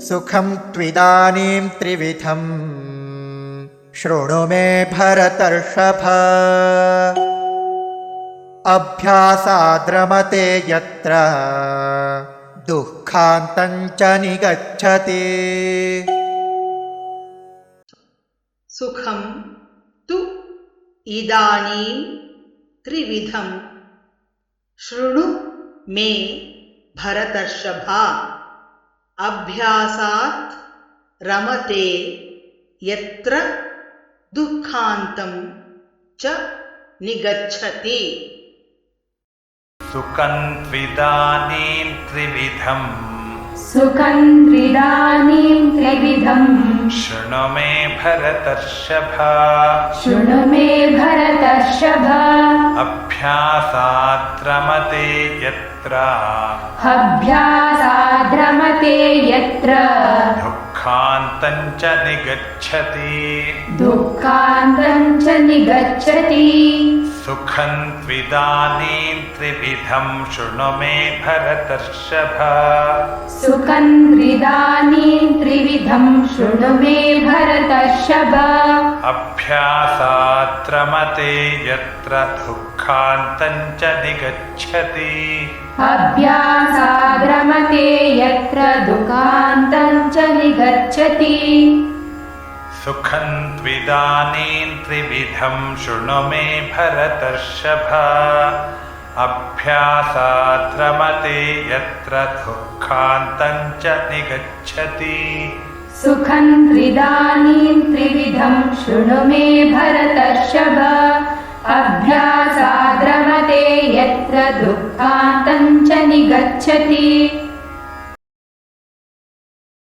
सुखं त्विदानीं त्रिविधं शृणु मे भरतर्षभ। अभ्यासाद्रमते यत्र दुःखान्तं च निगच्छति। सुखं तु इदानीं त्रिविधं शृणु मे भरतर्षभ। अभ्यासात् रमते यत्र दुःखान्तं च निगच्छति। सुखं त्विदानीं त्रिविधं शृणु मे भरतर्षभ। अभ्यासात् रमते यत्र दुःखान्तं च निगच्छति। सुखं त्विदानीं त्रिविधं शृणु मे भरतर्षभ। अभ्यासात् रमते यत्र दुःखान्तं च निगच्छति। सुखं त्विदानीं त्रिविधं शृणु मे भरतर्षभ। अभ्यासात् रमते यत्र दुःखान्तं च निगच्छति। अभ्यासाद्रमते यत्र दुःखान्तं च निगच्छति।